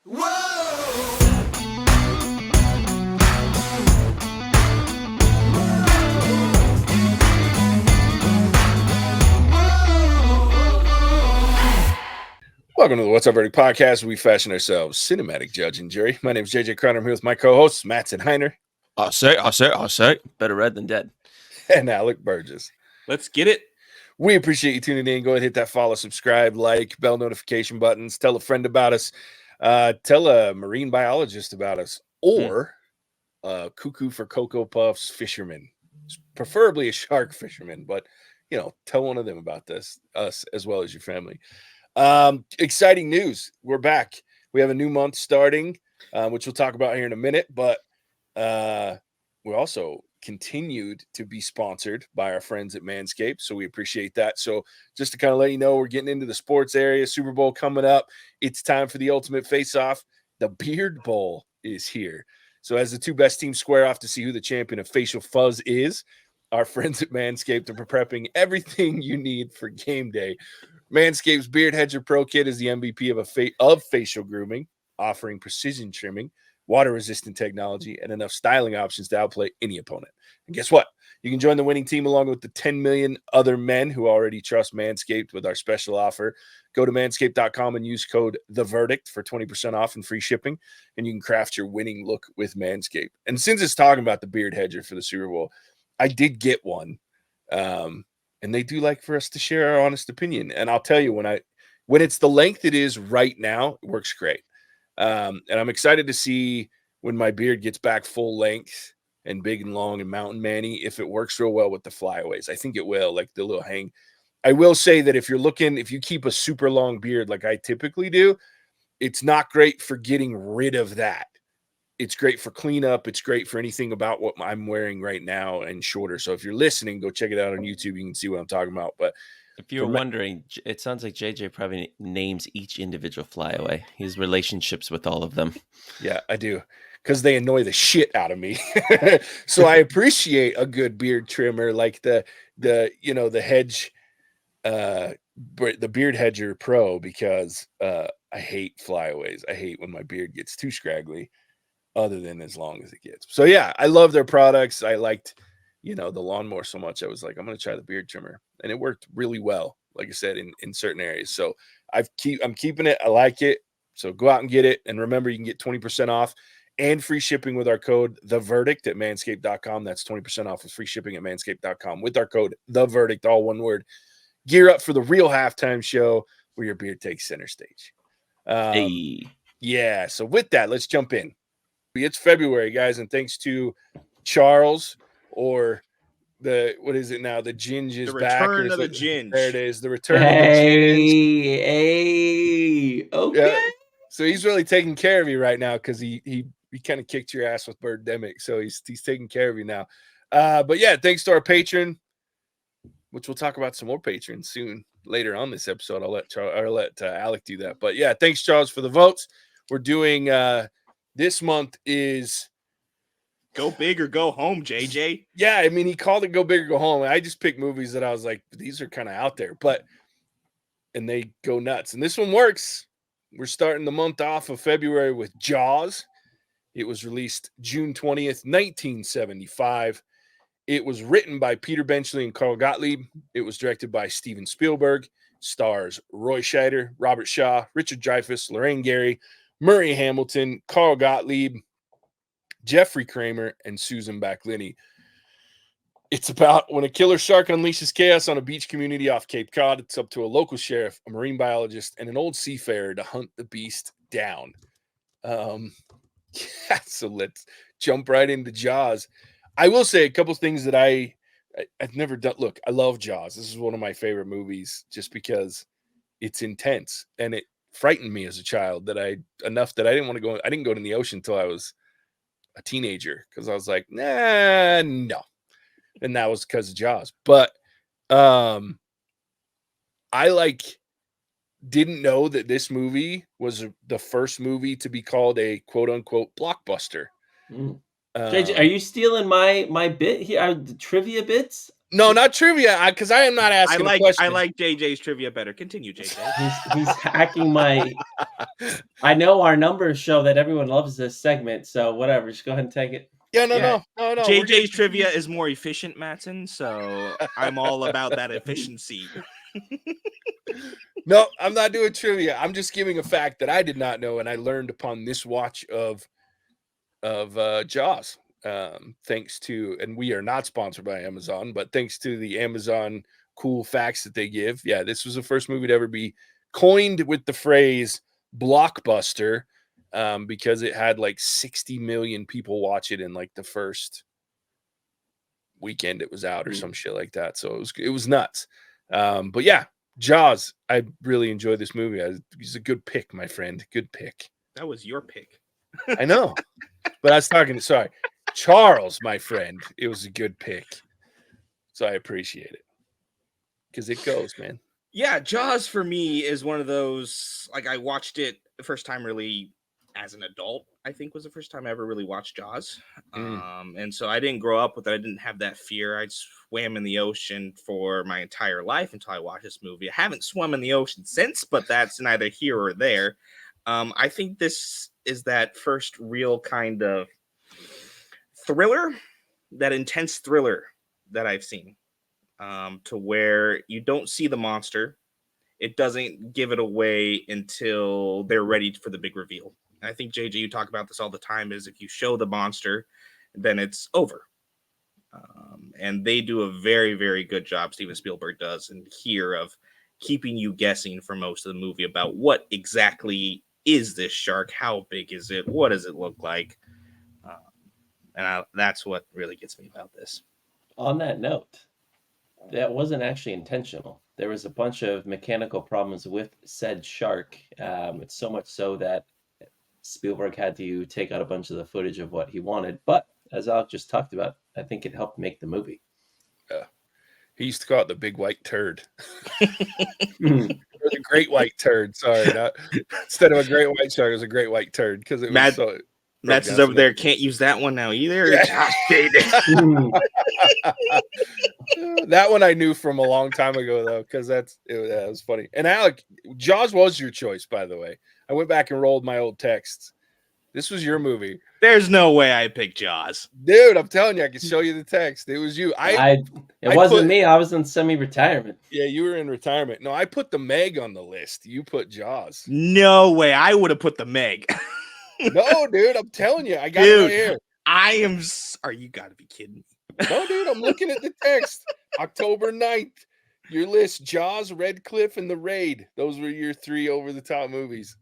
Whoa! Welcome to the What's Up Verdict podcast. We fashion ourselves cinematic judge and jury. My name is JJ Croner. I'm here with my co-hosts, Mattson Heiner. I'll say. Better red than dead. And Alec Burgess. Let's get it. We appreciate you tuning in. Go ahead and hit that follow, subscribe, like, bell notification buttons. Tell a friend about us. Tell a marine biologist about us. Or cuckoo for Cocoa Puffs fisherman. Preferably a shark fisherman. But, tell one of them about us as well as your family. Exciting news. We're back. We have a new month starting, which we'll talk about here in a minute. But we also continued to be sponsored by our friends at Manscaped. So we appreciate that. So just to kind of let you know, we're getting into the sports area. Super Bowl coming up. It's time for the ultimate face-off. The Beard Bowl is here. So as the two best teams square off to see who the champion of facial fuzz is, our friends at Manscaped are prepping everything you need for game day. Manscaped's Beard Hedger Pro Kit is the MVP of facial grooming, offering precision trimming, water-resistant technology, and enough styling options to outplay any opponent. And guess what? You can join the winning team along with the 10 million other men who already trust Manscaped with our special offer. Go to manscaped.com and use code THEVERDICT for 20% off and free shipping, and you can craft your winning look with Manscaped. And since it's talking about the Beard Hedger for the Super Bowl, I did get one. And they do like for us to share our honest opinion. And I'll tell you, when it's the length it is right now, it works great. And I'm excited to see when my beard gets back full length and big and long and mountain manny, if it works real well with the flyaways. I think it will, like the little hang. I will say that if you keep a super long beard like I typically do, it's not great for getting rid of that. It's great for cleanup. It's great for anything about what I'm wearing right now and shorter. So if you're listening, go check it out on YouTube. You can see what I'm talking about. But if you're wondering, it sounds like JJ probably names each individual flyaway. He has relationships with all of them. Yeah, I do, because they annoy the shit out of me. So I appreciate a good beard trimmer like the hedge, the Beard Hedger Pro, because I hate flyaways. I hate when my beard gets too scraggly, other than as long as it gets. So yeah, I love their products. I liked, the lawnmower so much. I was like, I'm going to try the beard trimmer, and it worked really well. Like I said, in certain areas. So I'm keeping it. I like it. So go out and get it. And remember, you can get 20% off and free shipping with our code THEVERDICT at manscaped.com. That's 20% off with free shipping at manscaped.com with our code THEVERDICT, all one word. Gear up for the real halftime show where your beard takes center stage. Hey. Yeah. So with that, let's jump in. It's February, guys, and thanks to Charles, or the Ginge is back. The return of the Ginge. There it is. The return of the Ginge. Hey, okay. Yeah. So he's really taking care of you right now, because he kind of kicked your ass with Birdemic. So he's taking care of you now. But yeah, thanks to our patron, which we'll talk about some more patrons soon later on this episode. I'll let Alec do that. But yeah, thanks, Charles, for the votes. We're doing this month is Go Big or Go Home, JJ. Yeah, I mean, he called it Go Big or Go Home. I just picked movies that I was like, these are kind of out there, and they go nuts. And this one works. We're starting the month off of February with Jaws. It was released June 20th, 1975. It was written by Peter Benchley and Carl Gottlieb. It was directed by Steven Spielberg. Stars Roy Scheider, Robert Shaw, Richard Dreyfuss, Lorraine Gary, Murray Hamilton, Carl Gottlieb, Jeffrey Kramer, and Susan Backlini. It's about when a killer shark unleashes chaos on a beach community off Cape Cod. It's up to a local sheriff, a marine biologist, and an old seafarer to hunt the beast down. So let's jump right into Jaws. I will say a couple things that I've never done. Look, I love Jaws. This is one of my favorite movies just because it's intense, and it frightened me as a child enough that I didn't want to go. I didn't go in the ocean until I was a teenager, because I was like, no. And that was because of Jaws. But I didn't know that this movie was the first movie to be called a quote unquote blockbuster. JJ, are you stealing my bit here? The trivia bits? No, not trivia, because I am not asking a question. I like JJ's trivia better. Continue, JJ. He's hacking my. I know our numbers show that everyone loves this segment, so whatever. Just go ahead and take it. Yeah, no. JJ's trivia is more efficient, Mattson, so I'm all about that efficiency. No, I'm not doing trivia. I'm just giving a fact that I did not know, and I learned upon this watch of Jaws. Thanks to, and we are not sponsored by Amazon, but thanks to the Amazon cool facts that they give. Yeah, this was the first movie to ever be coined with the phrase blockbuster, because it had like 60 million people watch it in like the first weekend it was out or some shit like that. So it was nuts. But yeah, Jaws. I really enjoyed this movie. It's a good pick, my friend. Good pick. That was your pick. I know, but I was talking to Charles, my friend. It was a good pick, so I appreciate it because it goes, man. Yeah, Jaws for me is one of those, like, I watched it the first time really as an adult, I think was the first time I ever really watched Jaws. And so I didn't grow up with it. I didn't have that fear. I swam in the ocean for my entire life until I watched this movie. I haven't swum in the ocean since, but that's neither here or there. I think this is that first real kind of thriller, that intense thriller that I've seen. To where you don't see the monster. It doesn't give it away until they're ready for the big reveal. And I think, JJ, you talk about this all the time, is if you show the monster, then it's over. And they do a very, very good job, Steven Spielberg does, and here of keeping you guessing for most of the movie about what exactly is this shark, how big is it, what does it look like. That's what really gets me about this. On that note, that wasn't actually intentional. There was a bunch of mechanical problems with said shark. It's so much so that Spielberg had to take out a bunch of the footage of what he wanted. But as Alec just talked about, I think it helped make the movie. He used to call it the big white turd. Or the great white turd. Sorry. Instead of a great white shark, it was a great white turd because it was so... Matt's over there. Can't use that one now either. Yeah. That one I knew from a long time ago though, because it was funny. And Alec, Jaws was your choice, by the way. I went back and rolled my old texts. This was your movie. There's no way I picked Jaws, dude. I'm telling you, I can show you the text. It was you. It wasn't me. I was in semi-retirement. Yeah, you were in retirement. No, I put the Meg on the list. You put Jaws. No way. I would have put the Meg. No, dude, I'm telling you, I got it right here. Are you gotta be kidding me? No, dude, I'm looking at the text. October 9th. Your list: Jaws, Red Cliff, and The Raid. Those were your 3 over-the-top movies.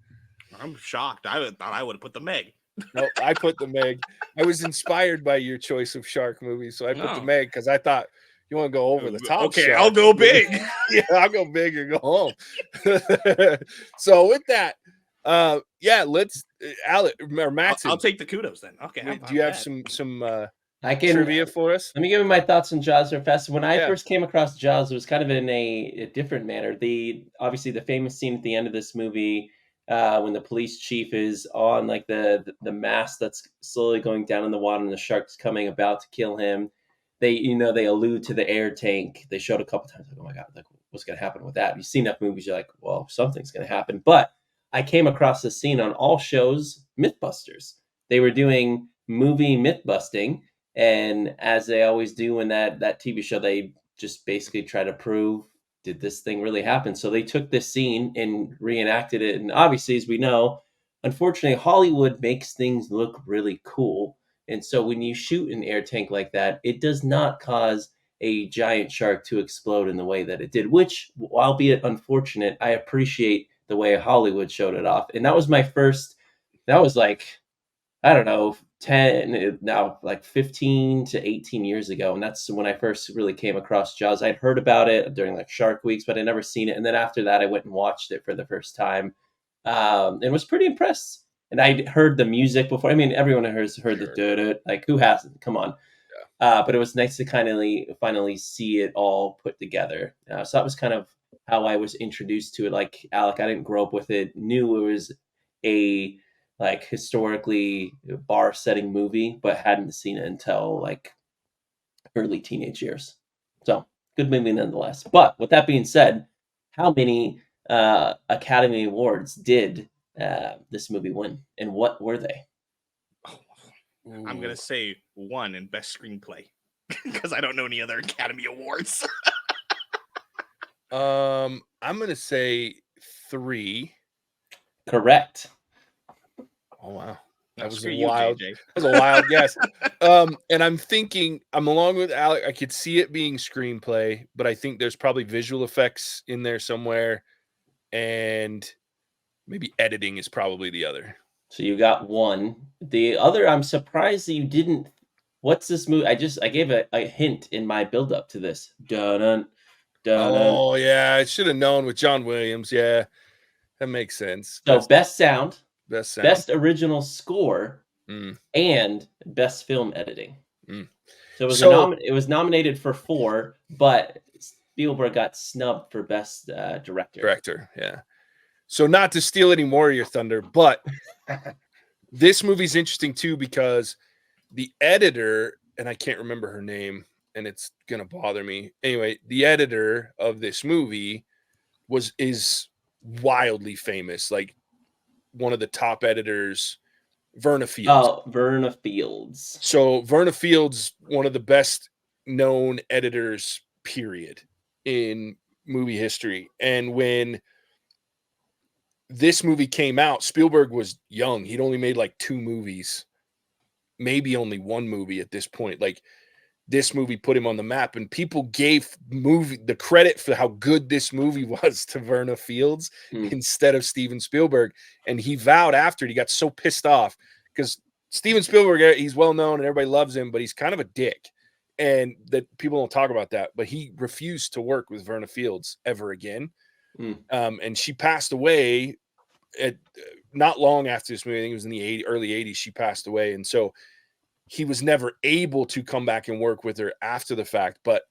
I'm shocked. I thought I would have put the Meg. No, I put the Meg. I was inspired by your choice of shark movies, so I put the Meg because I thought you want to go over the top. Okay, shark. I'll go big. Yeah, I'll go big or go home. So with that, let's Alec or Mattson. I'll take the kudos then. Okay. Do you have some trivia for us? Let me give you my thoughts on Jaws real fast. When I first came across Jaws, it was kind of in a different manner. Obviously the famous scene at the end of this movie, when the police chief is on like the mast that's slowly going down in the water and the shark's coming about to kill him. They allude to the air tank. They showed a couple times, like, oh my God, like what's going to happen with that? You've seen enough movies, you're like, well, something's going to happen. But I came across this scene on all shows, Mythbusters. They were doing movie myth busting. And as they always do in that TV show, they just basically try to prove, did this thing really happen? So they took this scene and reenacted it. And obviously, as we know, unfortunately, Hollywood makes things look really cool. And so when you shoot an air tank like that, it does not cause a giant shark to explode in the way that it did, which, albeit unfortunate, I appreciate the way Hollywood showed it off. And that was my first, that was like, I don't know, 15 to 18 years ago. And that's when I first really came across Jaws. I'd heard about it during like Shark Weeks, but I'd never seen it. And then after that, I went and watched it for the first time and was pretty impressed. And I'd heard the music before. I mean, everyone has heard the doo-doo. Like, who hasn't? Come on. Yeah. But it was nice to finally see it all put together. So that was kind of how I was introduced to it. Like Alec, I didn't grow up with it. Knew it was a like historically bar setting movie, but hadn't seen it until like early teenage years. So good movie nonetheless. But with that being said, how many Academy Awards did this movie win, and what were they? I'm gonna say 1 in best screenplay because I don't know any other Academy Awards. I'm gonna say 3. Correct. Oh wow. No, That was screw a you, wild, JJ. that was a wild guess. And I'm thinking, I'm along with Alec. I could see it being screenplay, but I think there's probably visual effects in there somewhere, and maybe editing is probably the other. So you got 1. The other, I'm surprised that you didn't. What's this movie? I gave a hint in my build up to this. Dun dun. Oh yeah, I should have known with John Williams. Yeah, that makes sense. So best sound, best sound, best original score, Mm. and best film editing. Mm. So it was So- it was nominated for 4, but Spielberg got snubbed for best director. Yeah. So not to steal any more of your thunder, but this movie's interesting too because the editor, and I can't remember her name, and it's gonna bother me. Anyway, the editor of this movie is wildly famous, like one of the top editors, Verna Fields. Oh, Verna Fields. So Verna Fields, one of the best known editors, period, in movie history. And when this movie came out, Spielberg was young. He'd only made like 2 movies, maybe only 1 movie at this point. Like this movie put him on the map, and people gave the credit for how good this movie was to Verna Fields instead of Steven Spielberg. And he vowed after it, he got so pissed off because Steven Spielberg, he's well known and everybody loves him, but he's kind of a dick. And that people don't talk about that, but he refused to work with Verna Fields ever again. And she passed away at not long after this movie. I think it was in the early 80s. She passed away. And so he was never able to come back and work with her after the fact. But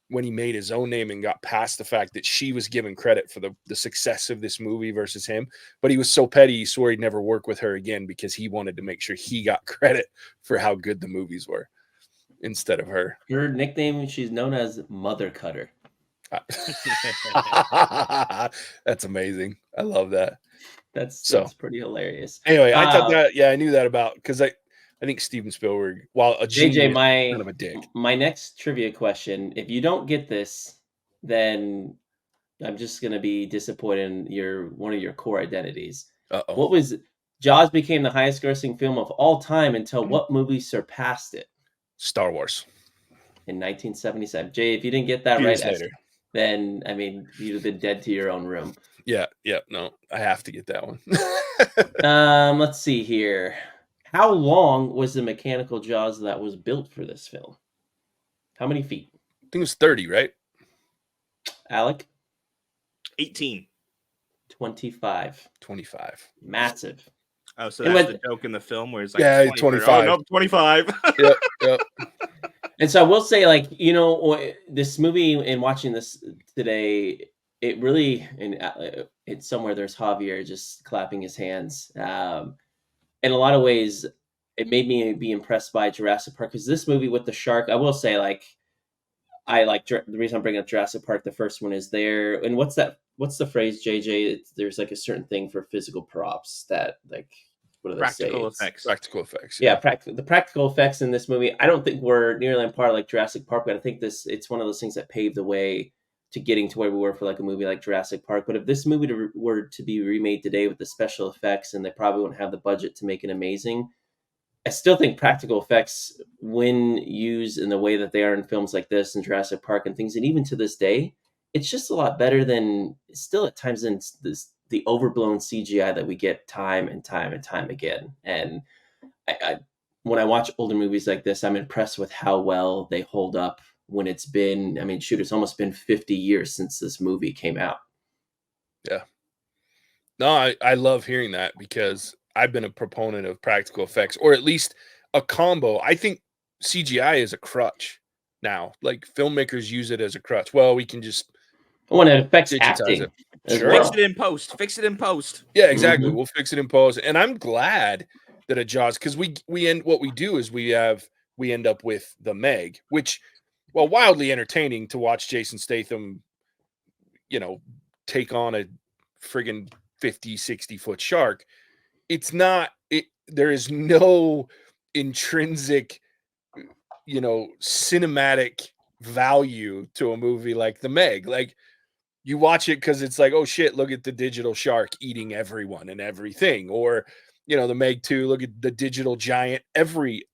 when he made his own name and got past the fact that she was given credit for the success of this movie versus him, but he was so petty, he swore he'd never work with her again because he wanted to make sure he got credit for how good the movies were instead of her. Her nickname, she's known as Mother Cutter. That's amazing. I love that. That's pretty hilarious. Anyway, I thought that, I knew that about, because I think Steven Spielberg, while a genius, JJ, kind of a dick. My next trivia question, if you don't get this, then I'm just going to be disappointed in one of your core identities. Uh-oh. What was Jaws became the highest grossing film of all time until what movie surpassed it? Star Wars. In 1977. Jay, if you didn't get that right, then, I mean, you'd have been dead to your own room. Yeah, no, I have to get that one. Let's see here. How long was the mechanical Jaws that was built for this film? How many feet? I think it was 30, right? Alec? 18. 25. Massive. Oh, so that's the joke in the film where it's like 25. Oh, no, 25. Yep. And so I will say, like, this movie and watching this today, it really, and it's somewhere there's Javier just clapping his hands. In a lot of ways, it made me be impressed by Jurassic Park because this movie with the shark, I will say, like, I like the reason I'm bringing up Jurassic Park. The first one is there, and what's the phrase, JJ? There's like a certain thing for physical props that, like, what do they say? Practical effects. Yeah, the practical effects in this movie, I don't think we're nearly on par like Jurassic Park, but I think it's one of those things that paved the way to getting to where we were for like a movie like Jurassic Park. But if this movie were to be remade today with the special effects, and they probably wouldn't have the budget to make it amazing, I still think practical effects, when used in the way that they are in films like this and Jurassic Park and things, and even to this day, it's just a lot better than still at times in the overblown CGI that we get time and time and time again. And I when I watch older movies like this, I'm impressed with how well they hold up when it's been, I mean, shoot, it's almost been 50 years since this movie came out. Yeah. No, I love hearing that because I've been a proponent of practical effects, or at least a combo. I think CGI is a crutch now. Like, filmmakers use it as a crutch. Well, we can just when it affects acting. Sure. Fix it in post. Yeah, exactly. We'll fix it in post. And I'm glad that a Jaws, because we end up with the Meg, which well, wildly entertaining to watch Jason Statham, you know, take on a friggin' 50, 60-foot shark. It's not, there is no intrinsic, you know, cinematic value to a movie like The Meg. Like, you watch it because it's like, oh shit, look at the digital shark eating everyone and everything. Or, you know, The Meg 2, look at the digital giant,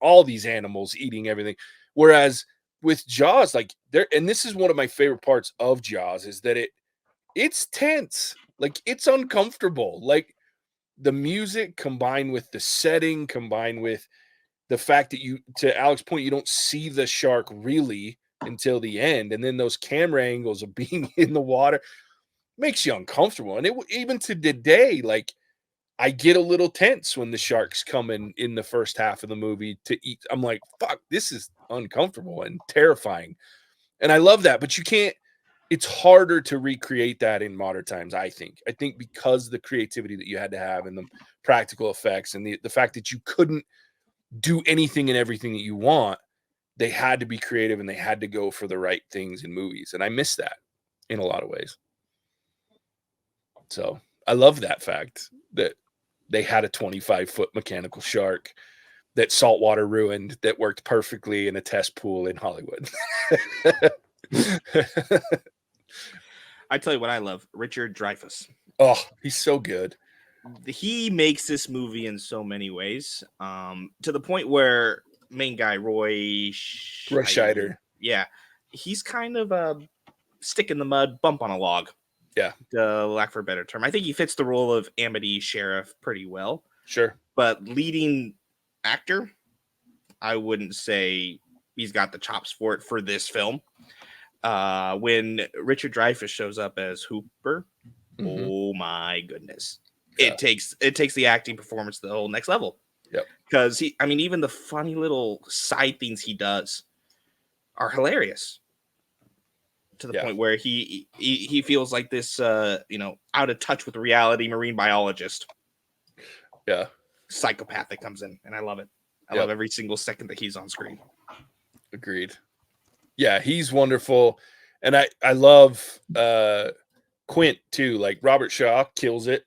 all these animals eating everything. Whereas with Jaws, like, and this is one of my favorite parts of Jaws, is that it's tense. Like, it's uncomfortable. Like, the music combined with the setting, combined with the fact that to Alec's point, you don't see the shark really until the end. And then those camera angles of being in the water makes you uncomfortable. And even to today, like, I get a little tense when the sharks come in the first half of the movie to eat. I'm like, fuck, this is uncomfortable and terrifying. And I love that, but you can't, it's harder to recreate that in modern times, I think. I think because the creativity that you had to have and the practical effects and the fact that you couldn't do anything and everything that you want, they had to be creative and they had to go for the right things in movies. And I miss that in a lot of ways. So I love that fact that they had a 25-foot mechanical shark that saltwater ruined that worked perfectly in a test pool in Hollywood. I tell you what I love, Richard Dreyfuss. Oh, he's so good. He makes this movie in so many ways, to the point where main guy Roy Scheider, yeah, he's kind of a stick in the mud, bump on a log. Yeah, lack for a better term. I think he fits the role of Amity Sheriff pretty well. Sure, but leading actor, I wouldn't say he's got the chops for it for this film. When Richard Dreyfuss shows up as Hooper, oh my goodness. Yeah. It takes the acting performance to the whole next level. Yep. Because even the funny little side things he does are hilarious. To the point where he feels like this out of touch with reality marine biologist. Yeah. Psychopath that comes in, and I love it. I love every single second that he's on screen. Agreed. Yeah, he's wonderful. And I love Quint too. Like, Robert Shaw kills it.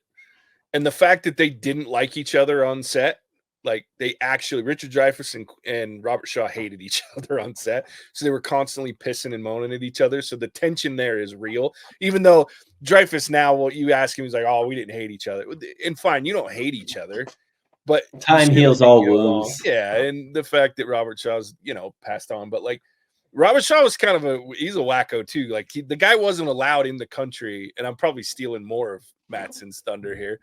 And the fact that they didn't like each other on set, like, they actually, Richard Dreyfuss and Robert Shaw hated each other on set. So they were constantly pissing and moaning at each other. So the tension there is real. Even though Dreyfuss now, well, you ask him, he's like, oh, we didn't hate each other. And fine, you don't hate each other. But time heals all wounds. Yeah, and the fact that Robert Shaw's, passed on. But, like, Robert Shaw was kind of he's a wacko too. Like, the guy wasn't allowed in the country, and I'm probably stealing more of Mattson's thunder here.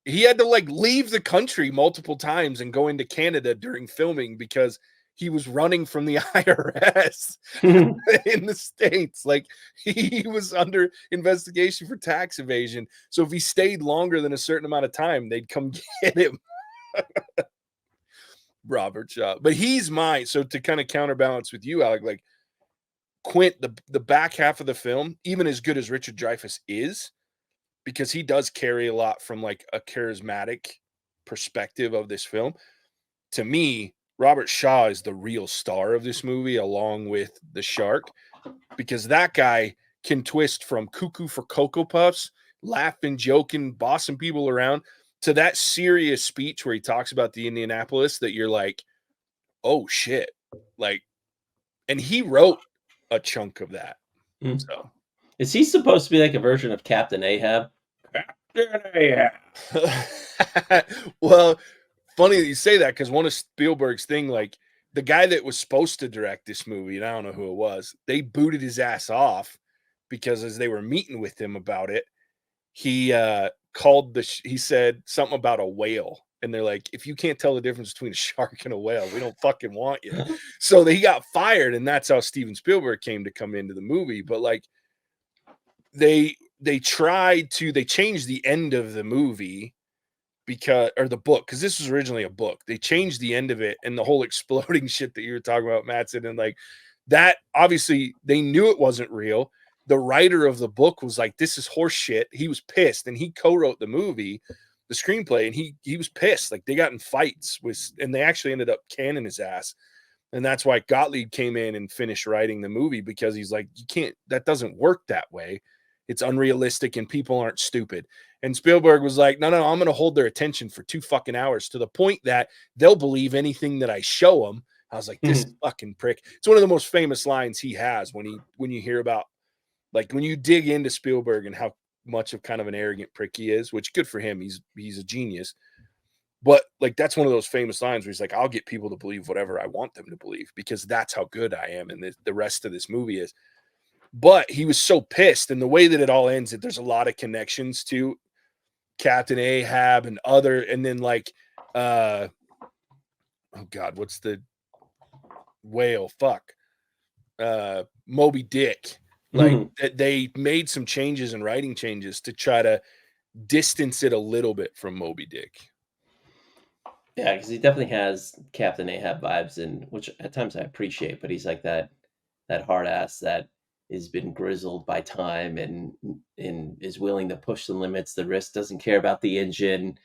He had to, like, leave the country multiple times and go into Canada during filming because he was running from the IRS in the States. Like, he was under investigation for tax evasion. So if he stayed longer than a certain amount of time, they'd come get him. Robert Shaw. But he's mine. So to kind of counterbalance with you, Alec, like, Quint, the back half of the film, even as good as Richard Dreyfuss is, because he does carry a lot from, like, a charismatic perspective of this film. To me, Robert Shaw is the real star of this movie, along with the shark, because that guy can twist from cuckoo for Cocoa Puffs, laughing, joking, bossing people around, to that serious speech where he talks about the Indianapolis that you're like, oh shit. Like, and he wrote a chunk of that. So is he supposed to be like a version of Captain Ahab? Well, funny that you say that, because one of Spielberg's thing, like, the guy that was supposed to direct this movie, and I don't know who it was, they booted his ass off because as they were meeting with him about it, he he said something about a whale. And they're like, if you can't tell the difference between a shark and a whale, we don't fucking want you. So he got fired, and that's how Steven Spielberg came to come into the movie. But, like, they changed the end of the movie or the book, because this was originally a book. They changed the end of it, and the whole exploding shit that you were talking about, Mattson, and, like, that, obviously they knew it wasn't real. The writer of the book was like, this is horse shit. He was pissed, and he co-wrote the movie, the screenplay, and he was pissed. Like, they got in fights and they actually ended up canning his ass. And that's why Gottlieb came in and finished writing the movie, because he's like, that doesn't work that way. It's unrealistic and people aren't stupid. And Spielberg was like, no, I'm going to hold their attention for 2 fucking hours to the point that they'll believe anything that I show them. I was like, this fucking prick. It's one of the most famous lines he has when you hear about, like, when you dig into Spielberg and how much of kind of an arrogant prick he is, which good for him. He's a genius. But like, that's one of those famous lines where he's like, I'll get people to believe whatever I want them to believe, because that's how good I am. And the rest of this movie is. But he was so pissed, and the way that it all ends, that there's a lot of connections to Captain Ahab and other, and then like, oh God, what's the whale? Fuck. Moby Dick. Like that they made some changes and writing changes to try to distance it a little bit from Moby Dick. Yeah, because he definitely has Captain Ahab vibes, and which at times I appreciate, but he's like that hard ass that has been grizzled by time and is willing to push the limits, the risk, doesn't care about the engine,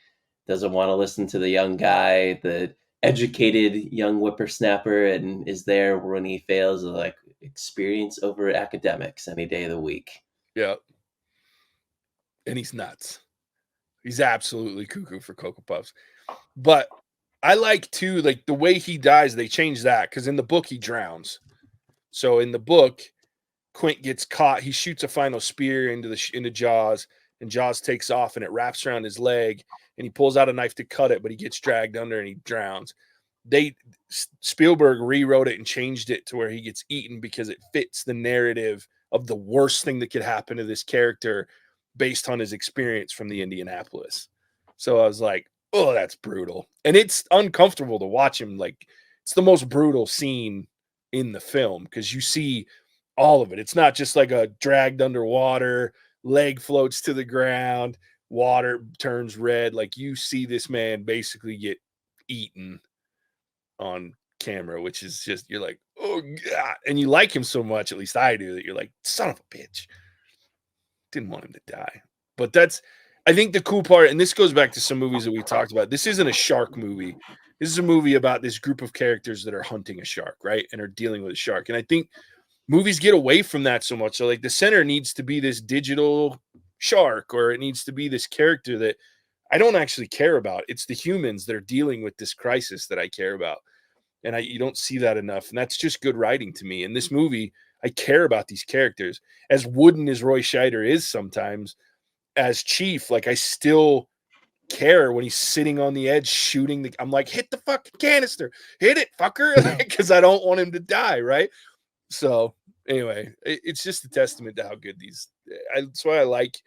doesn't want to listen to the young guy, the educated young whippersnapper, and is there when he fails, like, experience over academics any day of the week. Yeah. And he's nuts. He's absolutely cuckoo for Cocoa Puffs. But I like too, like the way he dies, they changed that, because in the book he drowns. So in the book, Quint gets caught. He shoots a final spear into Jaws, and Jaws takes off, and it wraps around his leg, and he pulls out a knife to cut it, but he gets dragged under and he drowns. Spielberg rewrote it and changed it to where he gets eaten, because it fits the narrative of the worst thing that could happen to this character based on his experience from the Indianapolis. So I was like, oh, that's brutal. And it's uncomfortable to watch him. Like, it's the most brutal scene in the film, because you see all of it. It's not just like a dragged underwater, leg floats to the ground, water turns red. Like, you see this man basically get eaten on camera, which is just, you're like, oh God. And you like him so much, at least I do, that you're like, son of a bitch. Didn't want him to die. But that's, I think, the cool part, and this goes back to some movies that we talked about. This isn't a shark movie. This is a movie about this group of characters that are hunting a shark, right? And are dealing with a shark. And I think movies get away from that so much. So like, the center needs to be this digital shark, or it needs to be this character that I don't actually care about. It's the humans that are dealing with this crisis that I care about. And you don't see that enough. And that's just good writing to me. In this movie, I care about these characters. As wooden as Roy Scheider is sometimes, as Chief, like, I still care when he's sitting on the edge shooting. I'm like, hit the fucking canister. Hit it, fucker. Because I don't want him to die, right? So anyway, it's just a testament to how good that's why I like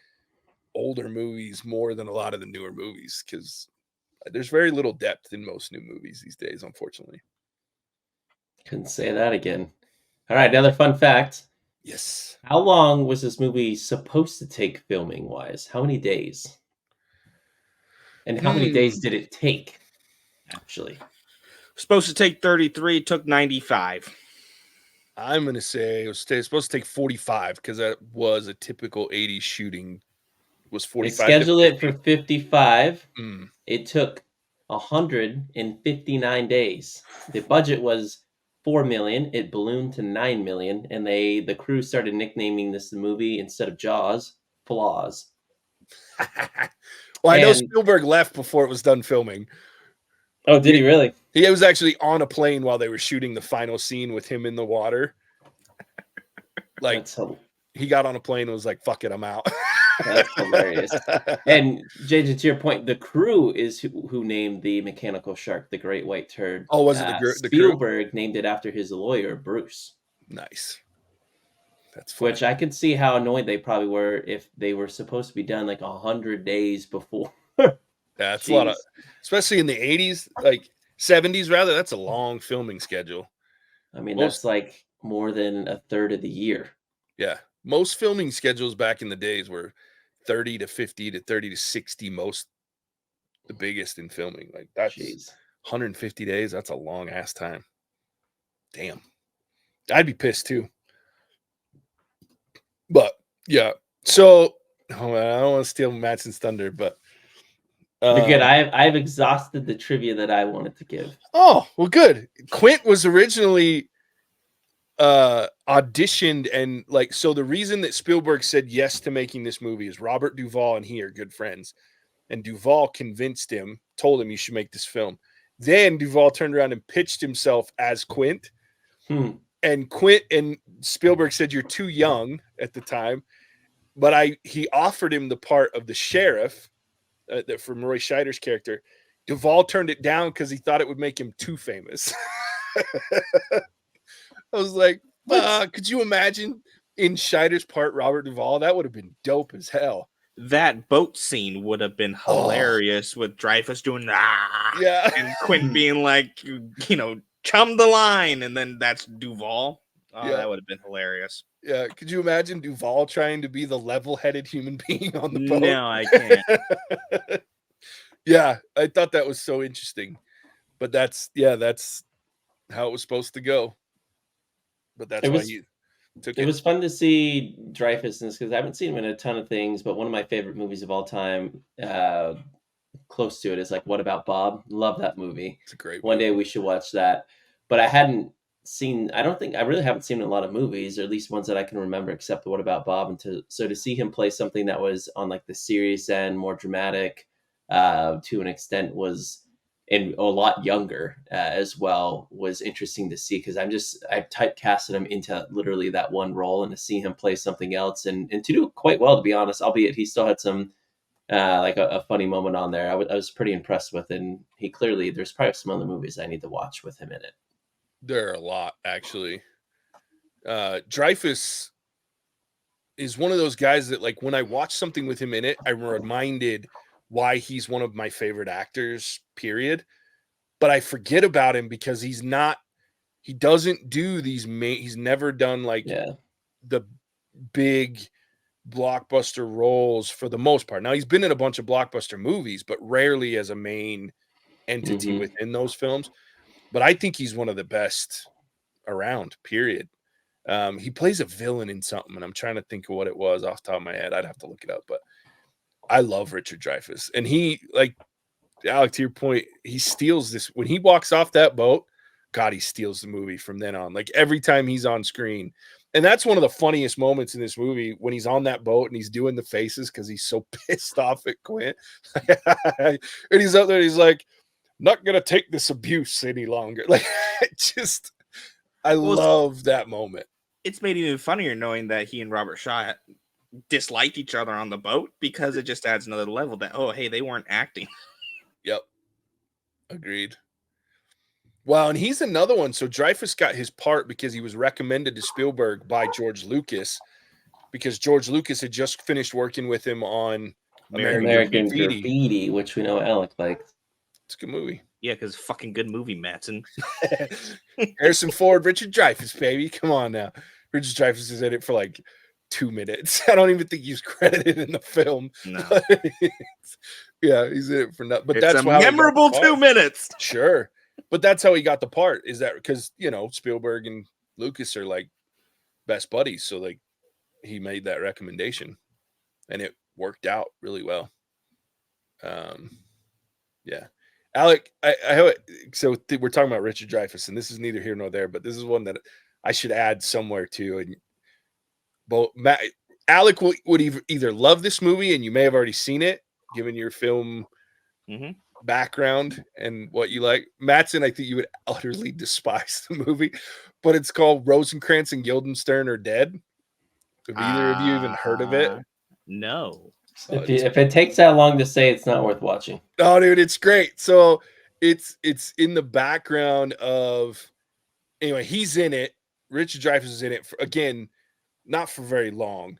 older movies more than a lot of the newer movies, because there's very little depth in most new movies these days, unfortunately. Couldn't say that again. All right, another fun fact. Yes. How long was this movie supposed to take filming wise? How many days? And how many days did it take, actually? Supposed to take 33, took 95. I'm going to say it was supposed to take 45, because that was a typical 80s shooting, was 45. They scheduled it for 55. It took 159 days. The budget was $4 million. It ballooned to $9 million, and the crew started nicknaming this movie, instead of Jaws, Flaws. Well, I know Spielberg left before it was done filming. Oh, did he really? He was actually on a plane while they were shooting the final scene with him in the water. Like, he got on a plane and was like, fuck it, I'm out. That's hilarious. And JJ, to your point, the crew is who named the mechanical shark the Great White Turd. Oh, was it the Spielberg crew? named it after his lawyer, Bruce. Nice. That's funny. Which I could see how annoyed they probably were if they were supposed to be done like 100 days before. That's a lot of, especially in the 80s, like 70s rather. That's a long filming schedule. I mean, that's like more than a third of the year. Yeah. Most filming schedules back in the days were 30 to 50 to 30 to 60, the biggest in filming. Like, that's 150 days. That's a long ass time. Damn. I'd be pissed too. But yeah. So, I don't want to steal Mattson's thunder, but You're good. I've exhausted the trivia that I wanted to give. Oh, well, good. Quint was originally auditioned, and like, so the reason that Spielberg said yes to making this movie is Robert Duvall and he are good friends, and Duvall convinced him, told him you should make this film. Then Duvall turned around and pitched himself as Quint. And Quint and Spielberg said, you're too young at the time, but he offered him the part of the sheriff from Roy Scheider's character. Duvall turned it down because he thought it would make him too famous. I was like, could you imagine in Scheider's part Robert Duvall? That would have been dope as hell. That boat scene would have been hilarious with Dreyfuss doing and Quint being like, chum the line, and then that's Duvall. That would have been hilarious. Yeah, could you imagine Duvall trying to be the level-headed human being on the boat? No, I can't. Yeah, I thought that was so interesting. But that's how it was supposed to go. But that's why you took it. It was fun to see Dreyfuss in this because I haven't seen him in a ton of things, but one of my favorite movies of all time, close to it, is like What About Bob? Love that movie. It's a great One movie. day we should watch that. But I really haven't seen a lot of movies, or at least ones that I can remember, except the What About Bob? And so to see him play something that was on like the serious end, more dramatic, to an extent, was and a lot younger as well, was interesting to see, because I typecasted him into literally that one role, and to see him play something else and to do it quite well, to be honest, albeit he still had some like a funny moment on there. I was pretty impressed with, and there's probably some other movies I need to watch with him in it. There are a lot, actually. Dreyfuss is one of those guys that, like, when I watch something with him in it, I'm reminded why he's one of my favorite actors, period. But I forget about him because he doesn't do these he's never done like the big blockbuster roles for the most part. Now, he's been in a bunch of blockbuster movies, but rarely as a main entity within those films. But I think he's one of the best around, period. He plays a villain in something, and I'm trying to think of what it was off the top of my head. I'd have to look it up, but I love Richard Dreyfuss. And he, like, Alec, to your point, he steals this. When he walks off that boat, God, he steals the movie from then on. Like, every time he's on screen. And that's one of the funniest moments in this movie, when he's on that boat and he's doing the faces because he's so pissed off at Quint. And he's out there, he's like, not gonna take this abuse any longer. Like, I love that moment. It's made it even funnier knowing that he and Robert Shaw disliked each other on the boat, because it just adds another level that, oh, hey, they weren't acting. Yep. Agreed. Wow, and he's another one. So Dreyfuss got his part because he was recommended to Spielberg by George Lucas, because George Lucas had just finished working with him on American Graffiti, which we know Alec likes. It's a good movie. Yeah, because fucking good movie, Mattson. Harrison Ford, Richard Dreyfuss, baby. Come on now. Richard Dreyfuss is in it for like 2 minutes. I don't even think he's credited in the film. No. Yeah, he's in it for nothing. But it's that's a memorable 2 minutes. Sure. But that's how he got the part, is that because, Spielberg and Lucas are like best buddies. So like he made that recommendation and it worked out really well. Yeah. Alec, I have it. So we're talking about Richard Dreyfuss, and this is neither here nor there, but this is one that I should add somewhere too. And Alec would either love this movie, and you may have already seen it, given your film background and what you like. Mattson, I think you would utterly despise the movie, but it's called Rosencrantz and Guildenstern Are Dead. Have either of you even heard of it? No. If it takes that long to say, it's not worth watching. Oh, dude, it's great. So it's in the background of, anyway, he's in it. Richard Dreyfuss is in it again, not for very long,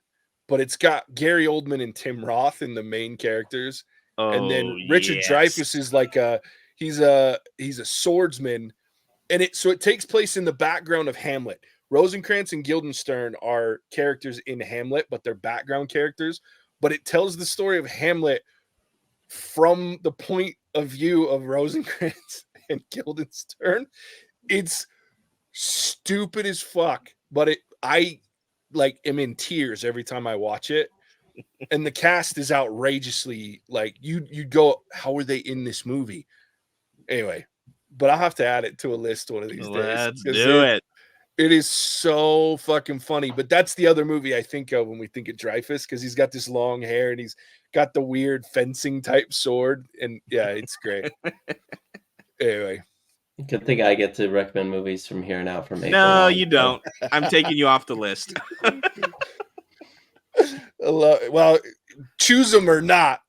but it's got Gary Oldman and Tim Roth in the main characters. Oh, and then Richard Dreyfuss is like he's a swordsman, and it takes place in the background of Hamlet. Rosencrantz and Guildenstern are characters in Hamlet, but they're background characters. But it tells the story of Hamlet from the point of view of Rosencrantz and Guildenstern. It's stupid as fuck, but I am in tears every time I watch it. And the cast is outrageously like you go, how are they in this movie? Anyway, but I'll have to add it to a list one of these days. Let's do it. It is so fucking funny. But that's the other movie I think of when we think of Dreyfuss, because he's got this long hair and he's got the weird fencing type sword. And yeah, it's great. Anyway. Good thing I get to recommend movies from here on out from April. No, you don't. I'm taking you off the list. Well, choose them or not,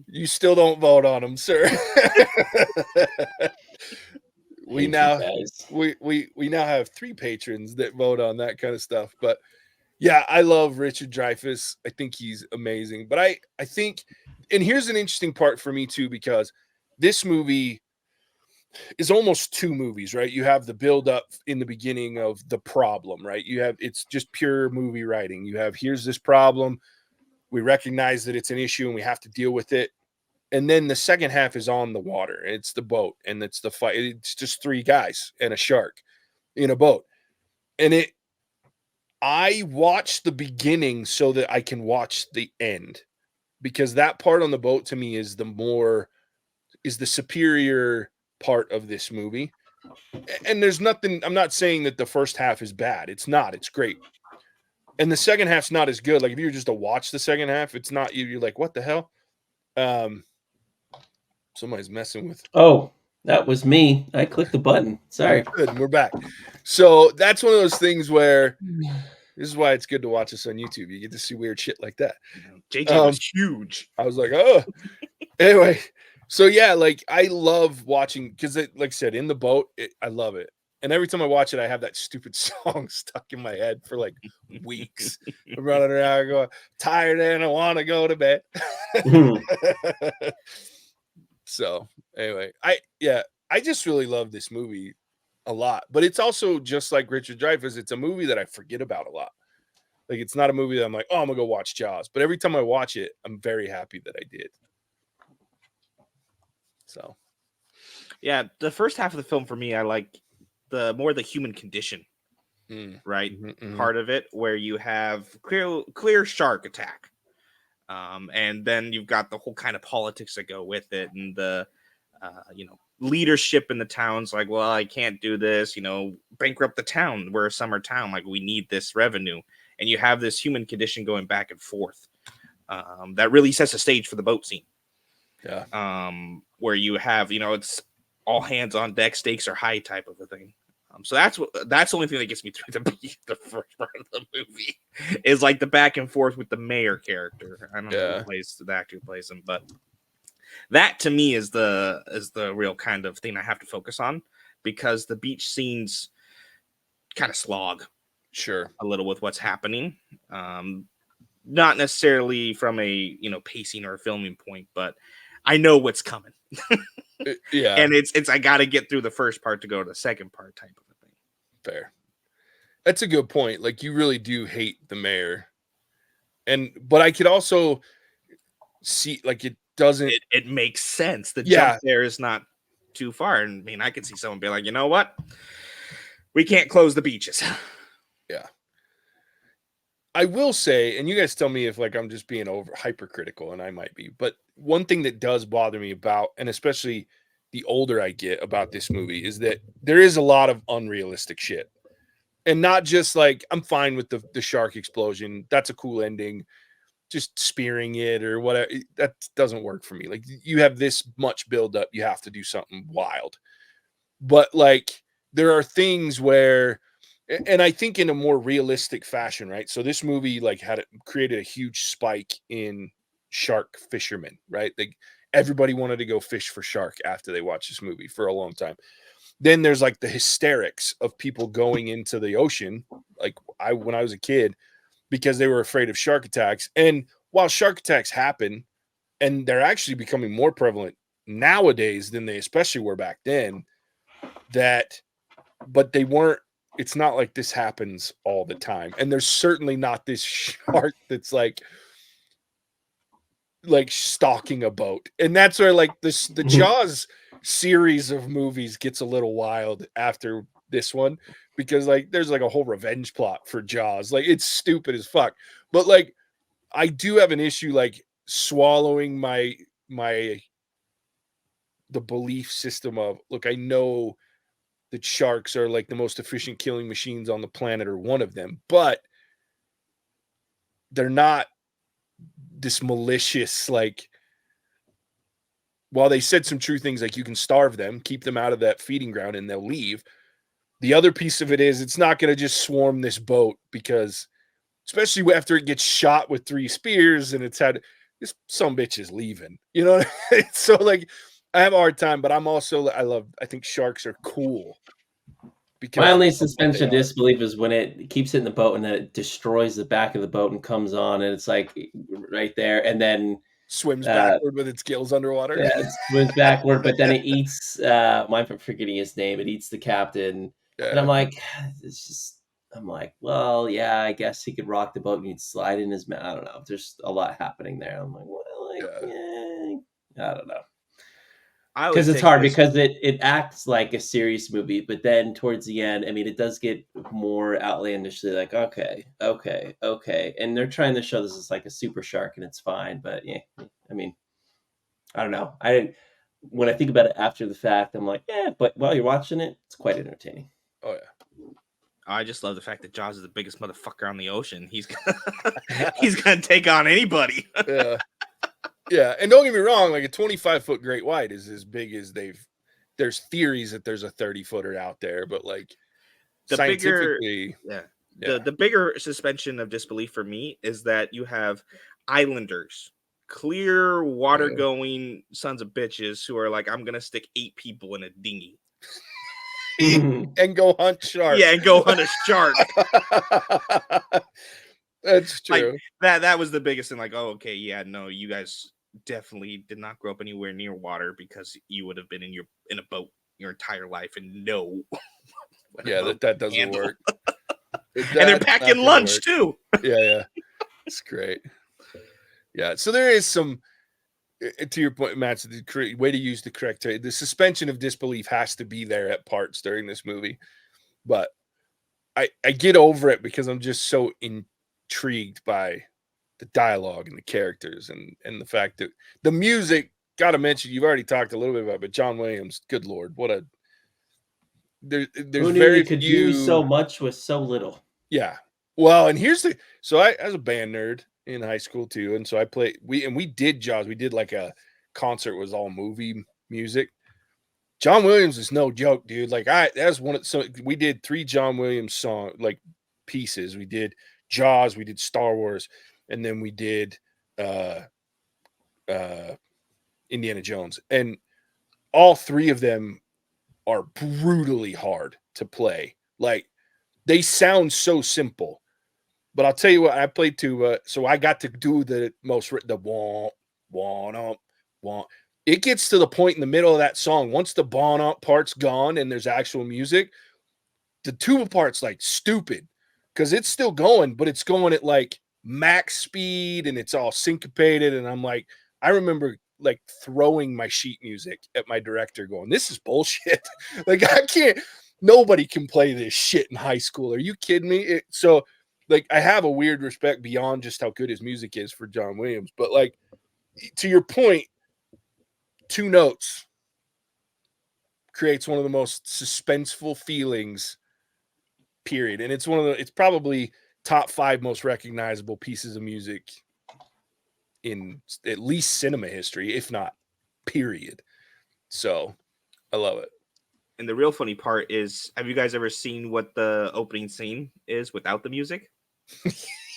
you still don't vote on them, sir. we now have 3 patrons that vote on that kind of stuff. But yeah, I love Richard Dreyfuss. I think he's amazing. But I think, and here's an interesting part for me too, because this movie is almost 2 movies, right? You have the build up in the beginning of the problem, right? It's just pure movie writing. You have, here's this problem. We recognize that it's an issue and we have to deal with it. And then the second half is on the water. It's the boat and it's the fight. It's just 3 guys and a shark in a boat. And I watch the beginning so that I can watch the end, because that part on the boat to me is the superior part of this movie. And there's nothing, I'm not saying that the first half is bad. It's not, it's great. And the second half's not as good. Like if you were just to watch the second half, it's not, you're like, what the hell? Somebody's messing with. Oh, that was me. I clicked the button. Sorry. Good, we're back. So that's one of those things where this is why it's good to watch us on YouTube. You get to see weird shit like that. JJ was huge. I was like, oh. Anyway, so yeah, like I love watching, because like I said, in the boat, I love it. And every time I watch it, I have that stupid song stuck in my head for like weeks. I'm running around going, tired and I want to go to bed. So anyway, I just really love this movie a lot. But it's also just like Richard Dreyfuss. It's a movie that I forget about a lot. Like it's not a movie that I'm like, oh, I'm gonna go watch Jaws. But every time I watch it, I'm very happy that I did. So yeah, the first half of the film for me, I like the human condition, right? Mm-hmm. Part of it, where you have clear shark attack. And then you've got the whole kind of politics that go with it, and the leadership in the town's like, well, I can't do this, bankrupt the town. We're a summer town, like we need this revenue. And you have this human condition going back and forth. That really sets the stage for the boat scene. Yeah. Where you have, it's all hands on deck, stakes are high type of a thing. So that's the only thing that gets me through the first part of the movie is like the back and forth with the mayor character. I don't know who plays the actor who plays him, but that to me is the real kind of thing I have to focus on, because the beach scenes kind of slog a little with what's happening. Not necessarily from a pacing or a filming point, but I know what's coming. Yeah, and it's I got to get through the first part to go to the second part type of a thing. Fair. That's a good point. Like you really do hate the mayor, but I could also see like it doesn't. It makes sense. The jump there is not too far. And I mean, I could see someone be like, you know what, we can't close the beaches. Yeah. I will say, and you guys tell me if like I'm just being hypercritical, and I might be, but one thing that does bother me about, and especially the older I get about this movie, is that there is a lot of unrealistic shit. And not just like, I'm fine with the shark explosion. That's a cool ending. Just spearing it or whatever, that doesn't work for me. Like you have this much buildup, you have to do something wild. But like there are things where, and I think in a more realistic fashion, right? So this movie like created a huge spike in shark fishermen, right? Like everybody wanted to go fish for shark after they watched this movie for a long time. Then there's like the hysterics of people going into the ocean, like when I was a kid, because they were afraid of shark attacks. And while shark attacks happen, and they're actually becoming more prevalent nowadays than they especially were back then, but they weren't. It's not like this happens all the time. And there's certainly not this shark that's like stalking a boat. And that's where like the Jaws series of movies gets a little wild after this one, because like there's like a whole revenge plot for Jaws. Like it's stupid as fuck. But like I do have an issue like swallowing the belief system of, look, I know that sharks are like the most efficient killing machines on the planet, or one of them, but they're not this malicious, like, while they said some true things, like you can starve them, keep them out of that feeding ground, and they'll leave. The other piece of it is it's not going to just swarm this boat, because especially after it gets shot with 3 spears and it's had this, some bitch is leaving, you know? So like, I have a hard time, but I'm also, I think sharks are cool. Because my only suspension of disbelief is when it keeps hitting the boat and then it destroys the back of the boat and comes on, and it's like right there, and then swims backward with its gills underwater. Yeah, it swims backward, but then it eats. I'm forgetting his name. It eats the captain, and I'm like, it's just. I'm like, well, yeah, I guess he could rock the boat and he'd slide in his mouth. I don't know. There's a lot happening there. I'm like, well, I don't know. Because it's hard, because it acts like a serious movie, but then towards the end, I mean, it does get more outlandishly like, okay, and they're trying to show this is like a super shark, and it's fine, but yeah, I mean, I don't know. When I think about it after the fact, I'm like, but while you're watching it, it's quite entertaining. Oh yeah. I just love the fact that Jaws is the biggest motherfucker on the ocean. He's gonna take on anybody. Yeah. Yeah, and don't get me wrong, like a 25-foot great white is as big as there's theories that there's a 30-footer out there, but like the scientifically, the bigger suspension of disbelief for me is that you have islanders, clear water going sons of bitches who are like, I'm gonna stick 8 people in a dinghy and go hunt sharks. Yeah, and go hunt a shark. That's true. Like, that was the biggest thing. Like, oh, okay, yeah, no, you guys definitely did not grow up anywhere near water, because you would have been in a boat your entire life and know. Yeah, that doesn't work. And they're packing lunch too. Yeah, it's great. Yeah, so there is some, to your point, Matt, the way to use the correct term. The suspension of disbelief has to be there at parts during this movie, but I get over it because I'm just so intrigued by the dialogue and the characters and the fact that the music, gotta mention, you've already talked a little bit about it, but John Williams, good Lord, what a, there's very could few, do so much with so little. Yeah. Well, and so I was a band nerd in high school too. And so we did Jaws. We did like a concert, was all movie music. John Williams is no joke, dude. Like we did 3 John Williams song, like pieces. We did Jaws, we did Star Wars, and then we did Indiana Jones. And all 3 of them are brutally hard to play. Like, they sound so simple, but I'll tell you what, I played to, so I got to do the wah, wah. It gets to the point in the middle of that song, once the bon part's gone and there's actual music, the tuba part's like stupid, because it's still going, but it's going at like max speed and it's all syncopated. And I'm like, I remember like throwing my sheet music at my director going, this is bullshit. Like, nobody can play this shit in high school. Are you kidding me? So like, I have a weird respect beyond just how good his music is for John Williams. But like, to your point, 2 notes creates one of the most suspenseful feelings, period. And it's probably top 5 most recognizable pieces of music in at least cinema history, if not period. So I love it. And the real funny part is, have you guys ever seen what the opening scene is without the music?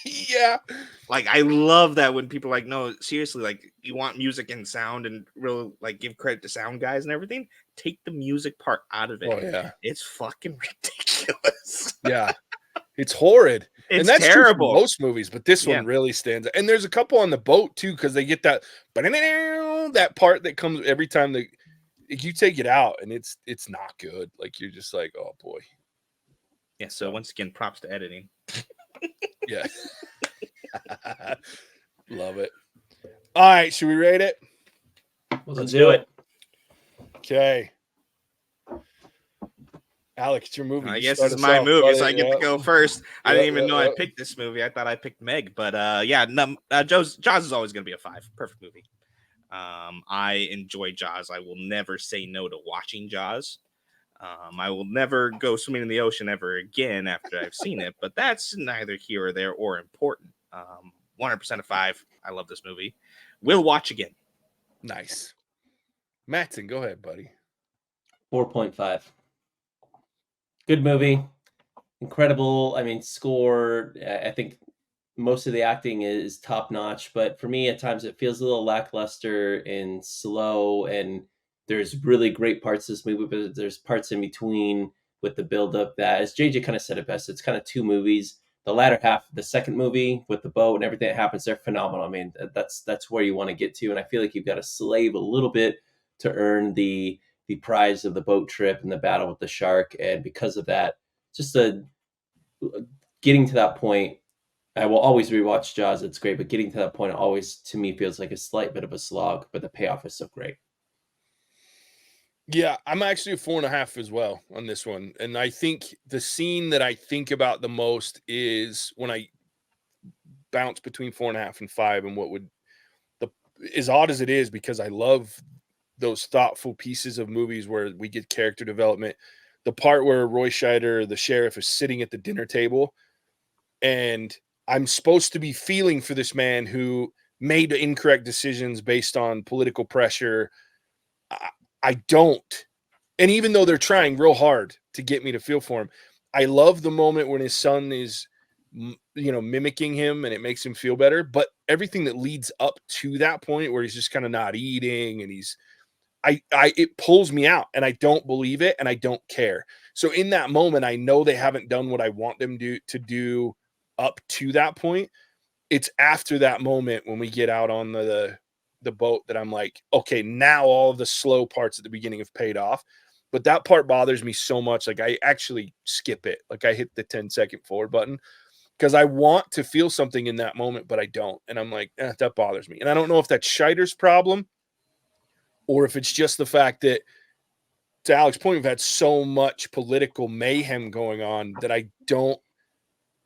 Yeah. Like, I love that when people are like, no, seriously, like, you want music and sound and really like give credit to sound guys and everything. Take the music part out of it. Oh yeah. It's fucking ridiculous. Yeah. It's horrid. It's and that's terrible. True for most movies, but this one really stands out. And there's a couple on the boat too, because they get that part that comes every time you take it out, and it's not good. Like, you're just like, oh boy. Yeah. So once again, props to editing. Yeah. Love it. All right, should we rate it? Let's do it. Okay. Alec, it's your movie. I You guess start it's us my off, movie, buddy. so I get to go first. I didn't even know I picked this movie. I thought I picked Meg, but Jaws is always going to be a 5. Perfect movie. I enjoy Jaws. I will never say no to watching Jaws. I will never go swimming in the ocean ever again after I've seen it, but that's neither here or there or important. 100% of 5. I love this movie. Will watch again. Nice. Mattson, go ahead, buddy. 4.5. Good movie. Incredible. I mean, score. I think most of the acting is top notch, but for me, at times it feels a little lackluster and slow. And there's really great parts of this movie, but there's parts in between with the buildup that, as JJ kind of said it best, it's kind of 2 movies. The latter half, the second movie with the boat and everything that happens, they're phenomenal. I mean, that's where you want to get to, and I feel like you've got to slave a little bit to earn the prize of the boat trip and the battle with the shark, and because of that, just getting to that point. I will always rewatch Jaws. It's great, but getting to that point always, to me, feels like a slight bit of a slog, but the payoff is so great. Yeah, I'm actually a 4.5 as well on this one. And I think the scene that I think about the most is when I bounce between 4.5 and 5, and what would as odd as it is, because I love those thoughtful pieces of movies where we get character development. The part where Roy Scheider, the sheriff, is sitting at the dinner table, and I'm supposed to be feeling for this man who made incorrect decisions based on political pressure. I don't. And even though they're trying real hard to get me to feel for him, I love the moment when his son is, mimicking him, and it makes him feel better. But everything that leads up to that point where he's just kind of not eating, and it pulls me out, and I don't believe it, and I don't care. So in that moment, I know they haven't done what I want them to do up to that point. It's after that moment when we get out on the boat that I'm like, okay, now all of the slow parts at the beginning have paid off. But that part bothers me so much. Like, I actually skip it. Like, I hit the 10-second forward button because I want to feel something in that moment, but I don't. And I'm like, that bothers me. And I don't know if that's Scheider's problem or if it's just the fact that, to Alec's point, we've had so much political mayhem going on that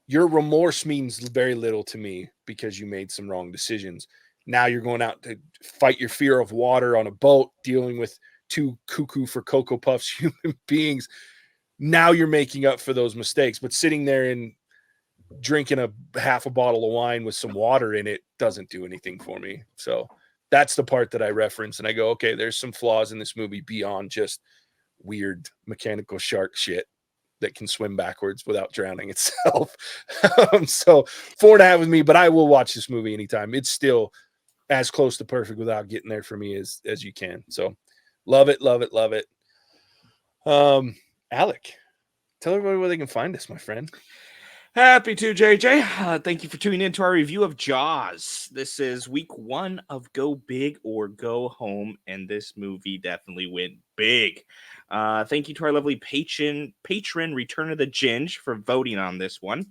your remorse means very little to me because you made some wrong decisions. Now you're going out to fight your fear of water on a boat, dealing with 2 cuckoo for Cocoa Puffs human beings. Now you're making up for those mistakes. But sitting there and drinking a half a bottle of wine with some water in it doesn't do anything for me. So that's the part that I reference. And I go, okay, there's some flaws in this movie beyond just weird mechanical shark shit that can swim backwards without drowning itself. So 4.5 with me, but I will watch this movie anytime. It's still as close to perfect without getting there for me as you can. So love it, love it, love it. Alec, tell everybody where they can find us, my friend. Happy to, JJ. Thank you for tuning in to our review of Jaws. This is week 1 of Go Big or Go Home, and this movie definitely went big. Thank you to our lovely patron Return of the Ginge for voting on this one.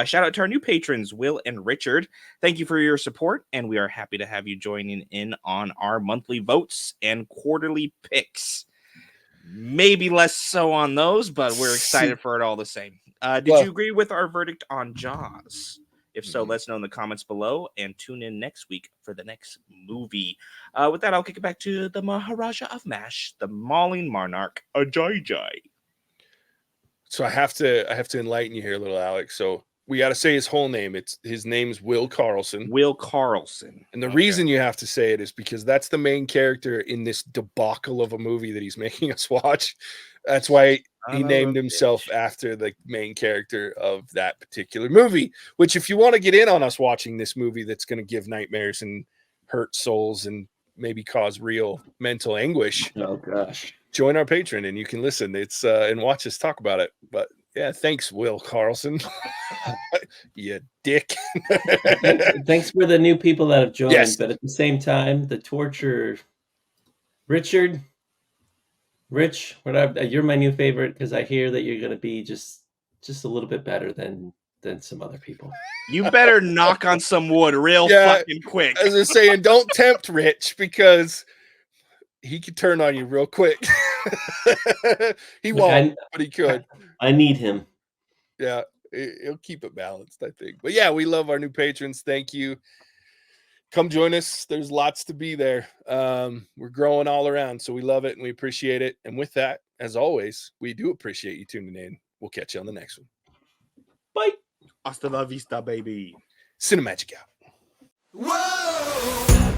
Shout out to our new patrons, Will and Richard. Thank you for your support, and we are happy to have you joining in on our monthly votes and quarterly picks. Maybe less so on those, but we're excited for it all the same. Did you agree with our verdict on Jaws? If so, let us know in the comments below, and tune in next week for the next movie. With that, I'll kick it back to the Maharaja of MASH, the mauling monarch, Ajay Jai. So I have to enlighten you here a little, Alex. So we got to say his whole name. His name's Will Carlson. Will Carlson. And the reason you have to say it is because that's the main character in this debacle of a movie that he's making us watch. That's why he named himself after the main character of that particular movie, which, if you want to get in on us watching this movie that's going to give nightmares and hurt souls and maybe cause real mental anguish. Oh gosh. Join our Patreon and you can listen. It's and watch us talk about it. But yeah, thanks, Will Carlson. You dick. Thanks for the new people that have joined. Yes. But at the same time, the torture, Rich, whatever, you're my new favorite because I hear that you're going to be just a little bit better than some other people. You better knock on some wood real fucking quick. As I was saying, don't tempt Rich because he could turn on you real quick. He won't, but he could. I need him. Yeah, he'll keep it balanced, I think. But yeah, we love our new patrons. Thank you. Come join us. There's lots to be there. We're growing all around, so we love it and we appreciate it. And with that, as always, we do appreciate you tuning in. We'll catch you on the next one. Bye. Hasta la vista, baby. Cinemagic out. Whoa!